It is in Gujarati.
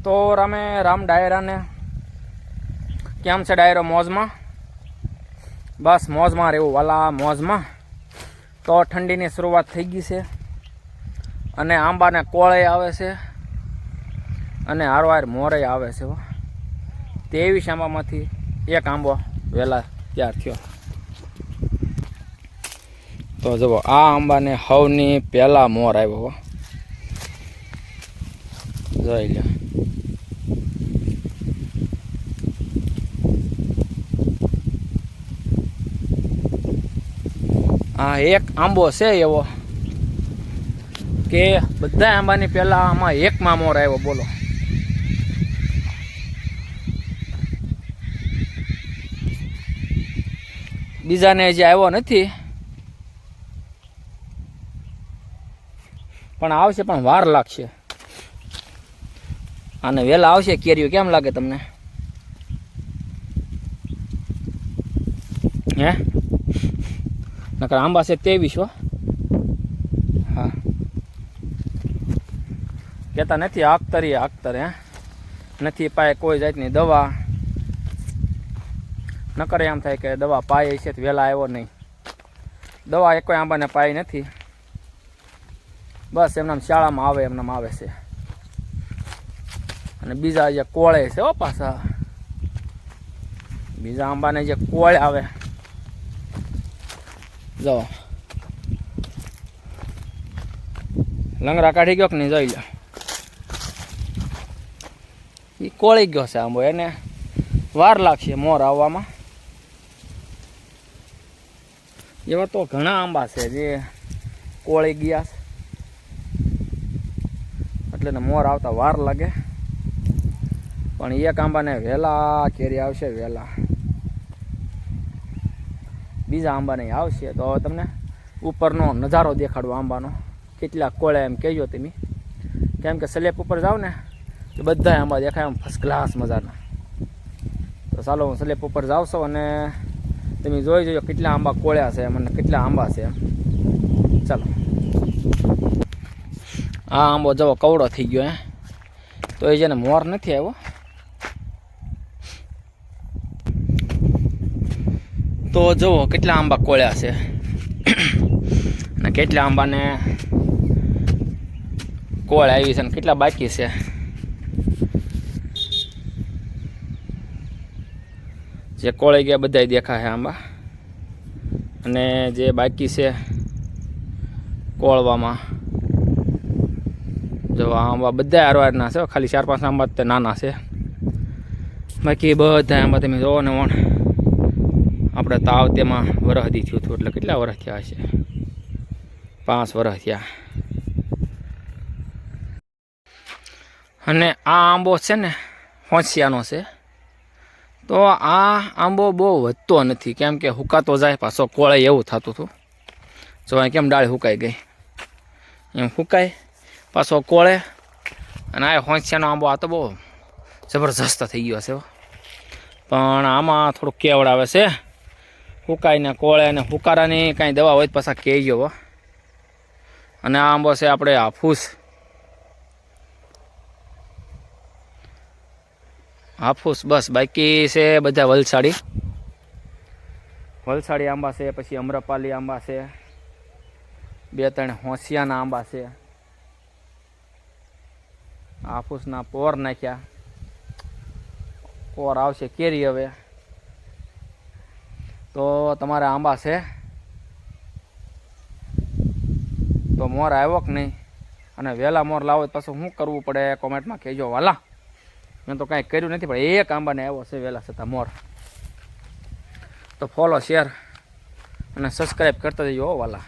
તો રામ ડાયરાને કેમ છે ડાયરો? મોજમાં, બસ મોજમાં રહેવું વાલા, મોજમાં. તો ઠંડીની શરૂઆત થઈ ગઈ છે અને આંબાને કોળે આવે છે અને હારવાર મોરે આવે છે. 23 આંબામાંથી એક આંબો વહેલા તૈયાર થયો. તો જુઓ, આ આંબાને હવની પહેલા મોર આવ્યો. જોઈ લો. આ એક આંબો છે એવો કે બધા આંબાની પહેલા આમાં એકમાં મોર આવ્યો. બોલો, બીજાને હજી આવ્યો નથી, પણ આવશે, પણ વાર લાગશે. અને વહેલા આવશે કેરીઓ. કેમ લાગે તમને? હે, નકર આંબા છે 23. હા, કહેતા નથી આખતરી આખતર. હે, નથી પાય કોઈ જાતની દવા. નકર એમ થાય કે દવા પાય છે તો વહેલા આવ્યો નહીં. દવા એક કોઈ આંબાને પાઈ નથી. બસ એમનામ શાળામાં આવે એમનામ આવે છે. અને બીજા જે કોળે છે પાછા, બીજા આંબાને જે કોળે આવે, જો લંગરા કાઢી ગયો કે નહીં, જોઈ લો. એ કોળી ગયો છે આંબો, એને વાર લાગશે મોર આવવામાં. એવા તો ઘણા આંબા છે જે કોળી ગયા છે, એટલે મોર આવતા વાર લાગે. પણ એક આંબાને વહેલા કેરી આવશે, વહેલા. બીજા આંબાને આવશે. તો તમને ઉપરનો નજારો દેખાડો આંબાનો, કેટલા કોળે એમ કહેજો તમે. કેમ કે સ્લેબ ઉપર જાઓ ને તો બધા આંબા દેખાય એમ ફર્સ્ટ ક્લાસ મજાના. તો ચાલો હું સ્લેબ ઉપર જાઉં છું અને તમે જોઈ જોજો કેટલા આંબા કોળ્યા છે મને, કેટલા આંબા છે. ચાલો. આ આંબો જવો કવડો થઈ ગયો. હે, તો એ જેને મોર નથી આવ્યો. તો જુઓ કેટલા આંબા કોળ્યા છે અને કેટલા આંબાને કોળ આવી છે અને કેટલા બાકી છે. જે કોળાઈ ગયા બધા દેખાય આંબા, અને જે બાકી છે કોળવામાં, જો આંબા બધા હારવારના છે. ખાલી 4-5 આંબા તે નાના છે, બાકી બધા આંબા તમે જોવો ને વણ. આપણે તાવ તેમાં વરહદી થયું હતું, એટલે કેટલા વરસ થયા હશે? 5 વરસ થયા. અને આ આંબો છે ને હોંસિયાનો છે. તો આ આંબો બહુ વધતો નથી, કેમ કે હુકાતો જાય પાછો કોળે એવું થતું હતું. જો કેમ ડાળી હુકાઈ ગઈ, એમ હુકાય પાછો કોળે. અને આ હોંસિયાનો આંબો આ તો બહુ જબરજસ્ત થઈ ગયો છે. પણ આમાં થોડુંક કેવડ આવે છે, હુકાઈને કોળે. અને હુકારાની કાંઈ દવા હોય તો પાછા કહેજો. અને આ આંબો છે આપણે હાફૂસ. હાફૂસ બસ. બાકી છે બધા વલસાડી આંબા છે, પછી અમ્રપાલી આંબા છે, 2-3 હોંસિયાના આંબા છે. હાફૂસના પોર નાખ્યા, પોર આવશે કેરી હવે. તો તમારે આંબા છે તો મોર આવ્યો કે નહીં, અને વહેલા મોર લાવો તો પાછું શું કરવું પડે કોમેન્ટમાં કહેજો વાલા. મેં તો કાંઈ કર્યું નથી, પણ એક આંબાને આવ્યો છે વહેલા છતાં મોર. તો ફોલો, શેર અને સબસ્ક્રાઈબ કરતા જજો વાલા.